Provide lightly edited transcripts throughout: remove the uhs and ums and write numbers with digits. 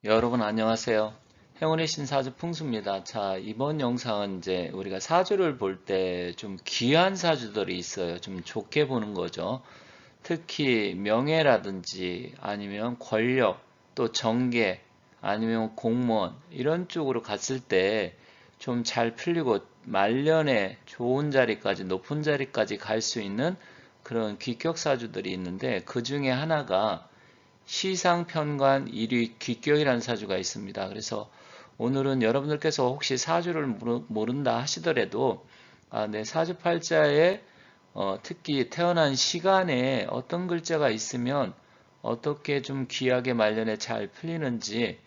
여러분 안녕하세요. 행운의 신사주 풍수입니다. 자, 이번 영상은 이제 우리가 사주를 볼 때 좀 귀한 사주들이 있어요. 좀 좋게 보는 거죠. 특히 명예라든지 아니면 권력, 또 정계, 아니면 공무원 이런 쪽으로 갔을 때 좀 잘 풀리고 말년에 좋은 자리까지 높은 자리까지 갈 수 있는 그런 귀격 사주들이 있는데 그 중에 하나가 시상편관 1위 귀격이라는 사주가 있습니다. 그래서 오늘은 여러분들께서 혹시 사주를 모른다 하시더라도 내 사주팔자에 특히 태어난 시간에 어떤 글자가 있으면 어떻게 좀 귀하게 말년에 잘 풀리는지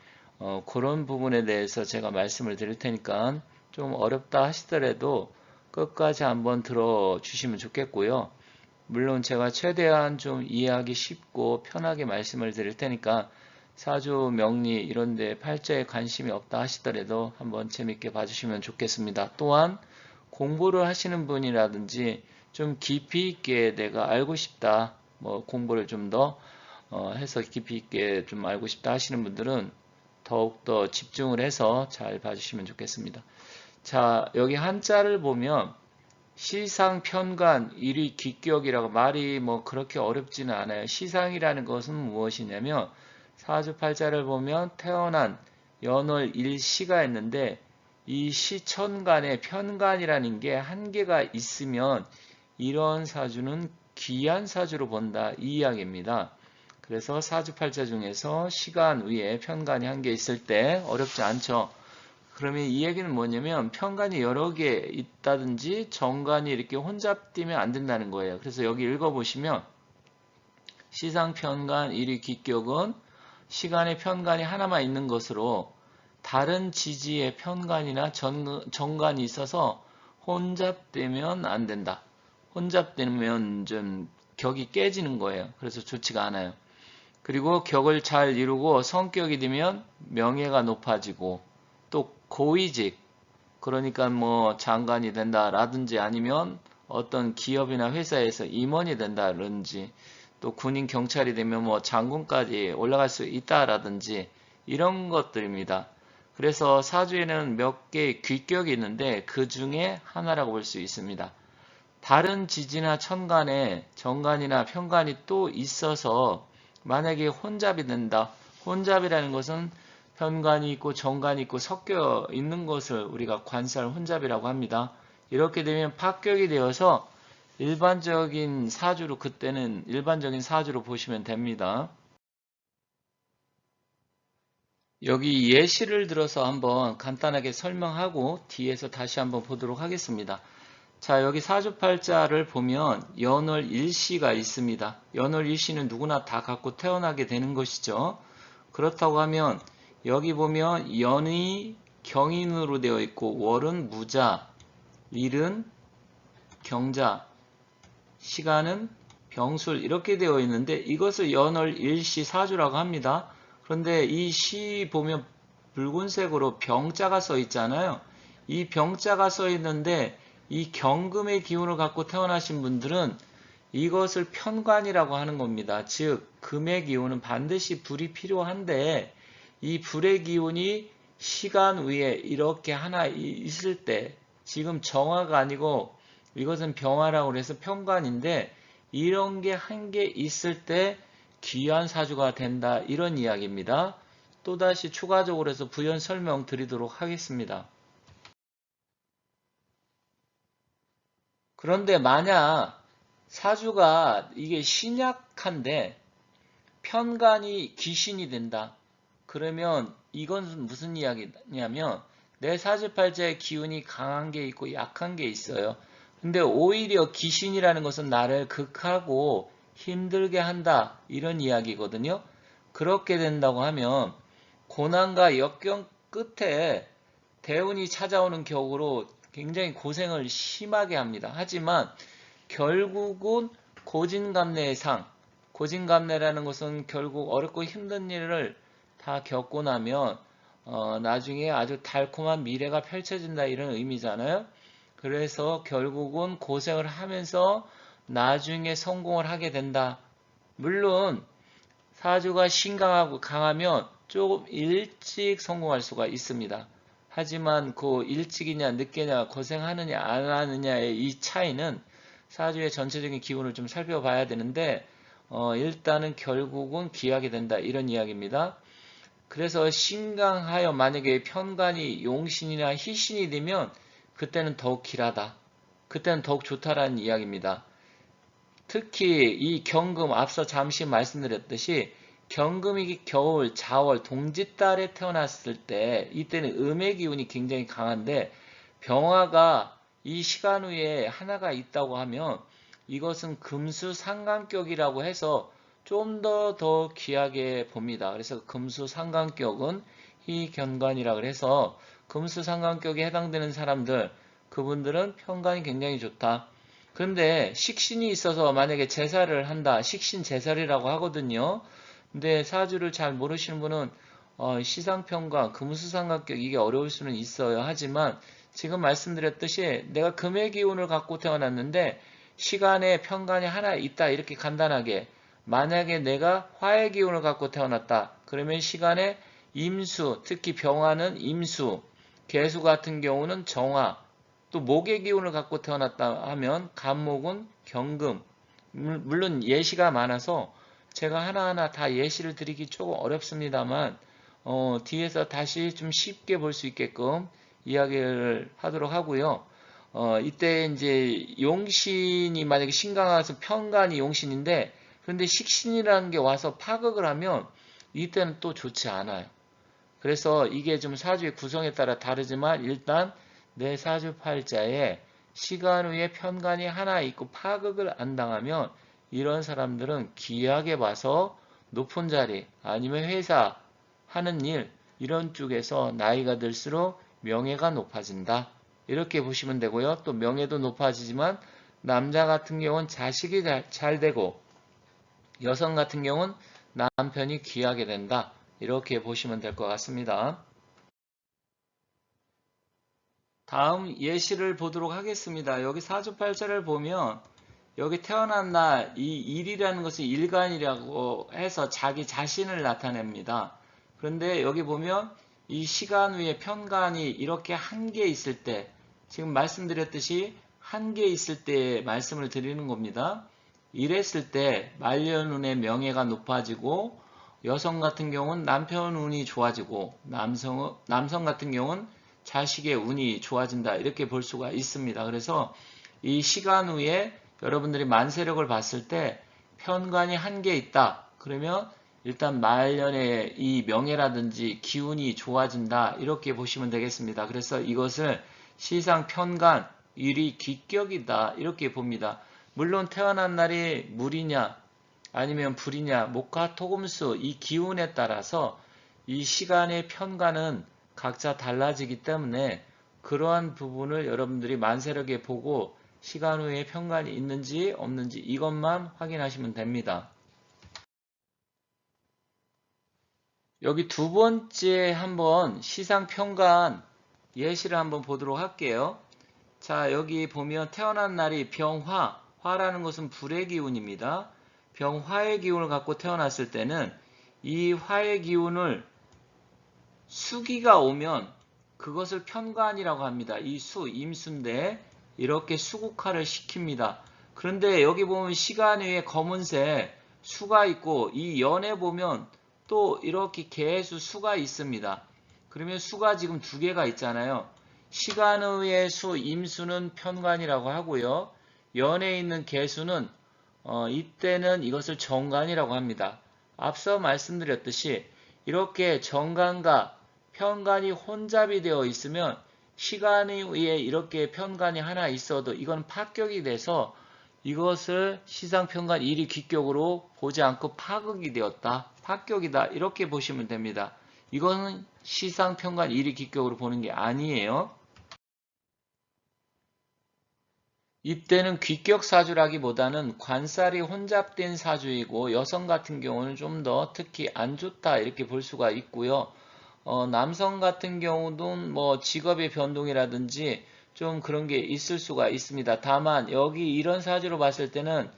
그런 부분에 대해서 제가 말씀을 드릴 테니까 좀 어렵다 하시더라도 끝까지 한번 들어주시면 좋겠고요. 물론 제가 최대한 좀 이해하기 쉽고 편하게 말씀을 드릴 테니까 사주 명리 이런데 팔자에 관심이 없다 하시더라도 한번 재밌게 봐주시면 좋겠습니다. 또한 공부를 하시는 분이라든지 좀 깊이 있게 내가 알고 싶다, 뭐 공부를 좀 더 해서 깊이 있게 좀 알고 싶다 하시는 분들은 더욱더 집중을 해서 잘 봐주시면 좋겠습니다. 자, 여기 한자를 보면 시상편관 1위 귀격이라고 말이 뭐 그렇게 어렵지는 않아요. 시상이라는 것은 무엇이냐면 사주팔자를 보면 태어난 연월 일시가 있는데 이 시천간에 편간이라는 게 한계가 있으면 이런 사주는 귀한 사주로 본다 이 이야기입니다. 그래서 사주팔자 중에서 시간 위에 편간이 한 개 있을 때 어렵지 않죠. 그러면 이 얘기는 뭐냐면 편간이 여러 개 있다든지 정간이 이렇게 혼잡되면 안 된다는 거예요. 그래서 여기 읽어보시면 시상편간 1위 기격은 시간의 편간이 하나만 있는 것으로 다른 지지의 편간이나 정간이 있어서 혼잡되면 안 된다. 혼잡되면 좀 격이 깨지는 거예요. 그래서 좋지가 않아요. 그리고 격을 잘 이루고 성격이 되면 명예가 높아지고 또 고위직, 그러니까 뭐 장관이 된다라든지 아니면 어떤 기업이나 회사에서 임원이 된다든지 또 군인 경찰이 되면 뭐 장군까지 올라갈 수 있다라든지 이런 것들입니다. 그래서 사주에는 몇 개의 귀격이 있는데 그 중에 하나라고 볼 수 있습니다. 다른 지지나 천간에 정간이나 편간이 또 있어서 만약에 혼잡이 된다. 혼잡이라는 것은 편간이 있고 정간이 있고 섞여 있는 것을 우리가 관살 혼잡이라고 합니다. 이렇게 되면 파격이 되어서 일반적인 사주로 그때는 일반적인 사주로 보시면 됩니다. 여기 예시를 들어서 한번 간단하게 설명하고 뒤에서 다시 한번 보도록 하겠습니다. 자, 여기 사주팔자를 보면 연월 일시가 있습니다. 연월 일시는 누구나 다 갖고 태어나게 되는 것이죠. 그렇다고 하면 여기 보면 연이 경인으로 되어 있고 월은 무자, 일은 경자, 시간은 병술 이렇게 되어 있는데 이것을 연월 일시 사주라고 합니다. 그런데 이 시 보면 붉은색으로 병자가 써 있잖아요. 이 병자가 써 있는데 이 경금의 기운을 갖고 태어나신 분들은 이것을 편관이라고 하는 겁니다. 즉 금의 기운은 반드시 불이 필요한데 이 불의 기운이 시간 위에 이렇게 하나 있을 때 지금 정화가 아니고 이것은 병화라고 해서 편관인데 이런 게 한 개 있을 때 귀한 사주가 된다 이런 이야기입니다. 또다시 추가적으로 해서 부연 설명 드리도록 하겠습니다. 그런데 만약 사주가 이게 신약한데 편간이 귀신이 된다. 그러면 이건 무슨 이야기냐면 내 사주팔자의 기운이 강한 게 있고 약한 게 있어요. 근데 오히려 귀신이라는 것은 나를 극하고 힘들게 한다. 이런 이야기거든요. 그렇게 된다고 하면 고난과 역경 끝에 대운이 찾아오는 격으로 굉장히 고생을 심하게 합니다. 하지만 결국은 고진감래의 상, 고진감래라는 것은 결국 어렵고 힘든 일을 다 겪고 나면 나중에 아주 달콤한 미래가 펼쳐진다 이런 의미잖아요. 그래서 결국은 고생을 하면서 나중에 성공을 하게 된다. 물론 사주가 신강하고 강하면 조금 일찍 성공할 수가 있습니다. 하지만 그 일찍이냐 늦게냐 고생하느냐 안 하느냐의 이 차이는 사주의 전체적인 기운을 좀 살펴봐야 되는데 일단은 결국은 기하게 된다 이런 이야기입니다. 그래서 신강하여 만약에 편관이 용신이나 희신이 되면 그때는 더욱 길하다. 그때는 더욱 좋다라는 이야기입니다. 특히 이 경금 앞서 잠시 말씀드렸듯이 경금이 겨울, 자월, 동짓달에 태어났을 때 이때는 음의 기운이 굉장히 강한데 병화가 이 시간 후에 하나가 있다고 하면 이것은 금수상관격이라고 해서 좀 더 귀하게 봅니다. 그래서 금수상관격은 희견관이라고 해서 금수상관격에 해당되는 사람들 그분들은 편관이 굉장히 좋다. 그런데 식신이 있어서 만약에 제사를 한다. 식신제살이라고 하거든요. 근데 사주를 잘 모르시는 분은 시상편관, 금수상관격 이게 어려울 수는 있어요. 하지만 지금 말씀드렸듯이 내가 금의 기운을 갖고 태어났는데 시간에 편관이 하나 있다. 이렇게 간단하게 만약에 내가 화의 기운을 갖고 태어났다. 그러면 시간에 임수, 특히 병화는 임수, 개수 같은 경우는 정화, 또 목의 기운을 갖고 태어났다 하면 간목은 경금. 물론 예시가 많아서 제가 하나하나 다 예시를 드리기 조금 어렵습니다만 뒤에서 다시 좀 쉽게 볼 수 있게끔 이야기를 하도록 하고요. 이때 이제 용신이 만약에 신강화서 편관이 용신인데 그런데 식신이라는 게 와서 파극을 하면 이때는 또 좋지 않아요. 그래서 이게 좀 사주의 구성에 따라 다르지만 일단 내 사주팔자에 시간 후에 편관이 하나 있고 파극을 안 당하면 이런 사람들은 귀하게 봐서 높은 자리 아니면 회사 하는 일 이런 쪽에서 나이가 들수록 명예가 높아진다. 이렇게 보시면 되고요. 또 명예도 높아지지만 남자 같은 경우는 자식이 잘 되고 여성 같은 경우는 남편이 귀하게 된다. 이렇게 보시면 될 것 같습니다. 다음 예시를 보도록 하겠습니다. 여기 사주팔자를 보면 여기 태어난 날 이 일이라는 것이 일간이라고 해서 자기 자신을 나타냅니다. 그런데 여기 보면 이 시간 후에 편관이 이렇게 한 개 있을 때 지금 말씀드렸듯이 한 개 있을 때 말씀을 드리는 겁니다. 이랬을 때 말년운의 명예가 높아지고 여성 같은 경우는 남편 운이 좋아지고 남성 같은 경우는 자식의 운이 좋아진다 이렇게 볼 수가 있습니다. 그래서 이 시간 후에 여러분들이 만세력을 봤을 때 편관이 한 개 있다. 그러면 일단 말년에 이 명예라든지 기운이 좋아진다. 이렇게 보시면 되겠습니다. 그래서 이것을 시상 편관, 일이 기격이다. 이렇게 봅니다. 물론 태어난 날이 물이냐 아니면 불이냐 목화 토금수 이 기운에 따라서 이 시간의 편관은 각자 달라지기 때문에 그러한 부분을 여러분들이 만세력에 보고 시간 후에 편관이 있는지 없는지 이것만 확인하시면 됩니다. 여기 두 번째 한번 시상 편관 예시를 한번 보도록 할게요. 자, 여기 보면 태어난 날이 병화, 화라는 것은 불의 기운입니다. 병화의 기운을 갖고 태어났을 때는 이 화의 기운을 수기가 오면 그것을 편관이라고 합니다. 이 수, 임수인데 이렇게 수국화를 시킵니다. 그런데 여기 보면 시간 위에 검은색 수가 있고 이 연에 보면 또 이렇게 개수 수가 있습니다. 그러면 수가 지금 두 개가 있잖아요. 시간 후의 수, 임수는 편관이라고 하고요. 연에 있는 개수는 이때는 이것을 정관이라고 합니다. 앞서 말씀드렸듯이 이렇게 정관과 편관이 혼잡이 되어 있으면 시간 위에 이렇게 편관이 하나 있어도 이건 파격이 돼서 이것을 시상편관 일이 기격으로 보지 않고 파극이 되었다. 파격이다. 이렇게 보시면 됩니다. 이거는 시상편관 일이 기격으로 보는 게 아니에요. 이때는 귀격사주라기보다는 관살이 혼잡된 사주이고 여성 같은 경우는 좀 더 특히 안 좋다 이렇게 볼 수가 있고요. 남성 같은 경우도 뭐 직업의 변동이라든지 좀 그런 게 있을 수가 있습니다. 다만 여기 이런 사주로 봤을 때는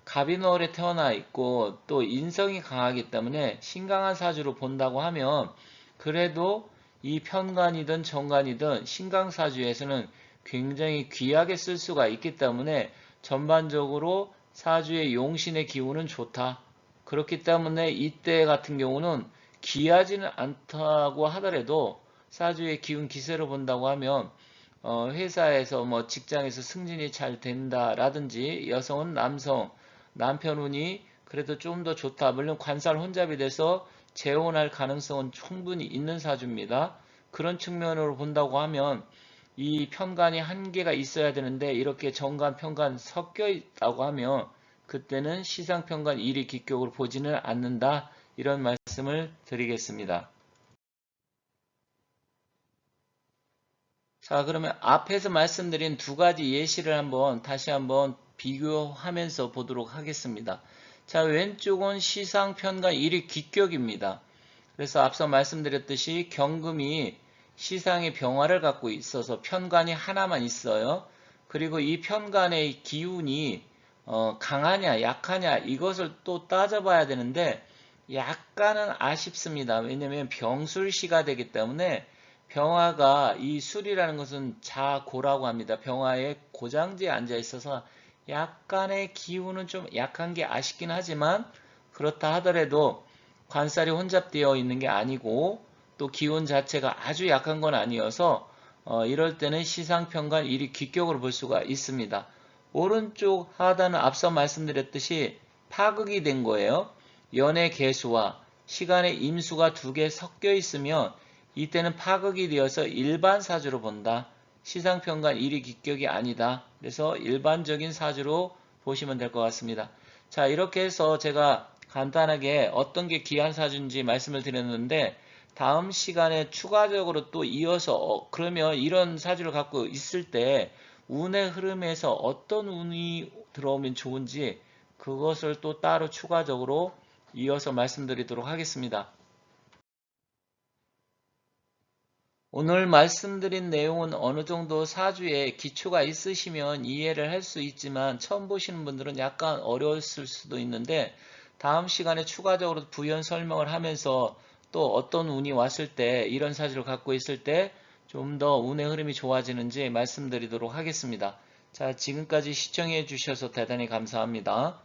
갑인월에 태어나 있고 또 인성이 강하기 때문에 신강한 사주로 본다고 하면 그래도 이 편관이든 정관이든 신강사주에서는 굉장히 귀하게 쓸 수가 있기 때문에 전반적으로 사주의 용신의 기운은 좋다. 그렇기 때문에 이때 같은 경우는 귀하지는 않다고 하더라도 사주의 기운 기세로 본다고 하면 회사에서 뭐 직장에서 승진이 잘 된다라든지 여성은 남편 운이 그래도 좀 더 좋다. 물론 관살 혼잡이 돼서 재혼할 가능성은 충분히 있는 사주입니다. 그런 측면으로 본다고 하면 이 편관이 한 개가 있어야 되는데 이렇게 정관, 편관 섞여 있다고 하면 그때는 시상편관 일이 기격으로 보지는 않는다. 이런 말씀을 드리겠습니다. 자, 그러면 앞에서 말씀드린 두 가지 예시를 다시 한번 비교하면서 보도록 하겠습니다. 자, 왼쪽은 시상편관 일이 기격입니다. 그래서 앞서 말씀드렸듯이 경금이 시상의 병화를 갖고 있어서 편관이 하나만 있어요. 그리고 이 편관의 기운이 강하냐 약하냐 이것을 또 따져봐야 되는데 약간은 아쉽습니다. 왜냐하면 병술시가 되기 때문에 병화가 이 술이라는 것은 자고라고 합니다. 병화의 고장지에 앉아 있어서 약간의 기운은 좀 약한 게 아쉽긴 하지만 그렇다 하더라도 관살이 혼잡되어 있는 게 아니고 또 기운 자체가 아주 약한 건 아니어서 이럴 때는 시상편관 일이 기격으로 볼 수가 있습니다. 오른쪽 하단은 앞서 말씀드렸듯이 파극이 된 거예요. 연의 개수와 시간의 임수가 두 개 섞여 있으면 이때는 파극이 되어서 일반 사주로 본다. 시상편관 일이 기격이 아니다. 그래서 일반적인 사주로 보시면 될 것 같습니다. 자, 이렇게 해서 제가 간단하게 어떤 게 기한 사주인지 말씀을 드렸는데 다음 시간에 추가적으로 또 이어서 그러면 이런 사주를 갖고 있을 때 운의 흐름에서 어떤 운이 들어오면 좋은지 그것을 또 따로 추가적으로 이어서 말씀드리도록 하겠습니다. 오늘 말씀드린 내용은 어느 정도 사주에 기초가 있으시면 이해를 할 수 있지만 처음 보시는 분들은 약간 어려웠을 수도 있는데 다음 시간에 추가적으로 부연 설명을 하면서 또 어떤 운이 왔을 때 이런 사주를 갖고 있을 때 좀 더 운의 흐름이 좋아지는지 말씀드리도록 하겠습니다. 자, 지금까지 시청해 주셔서 대단히 감사합니다.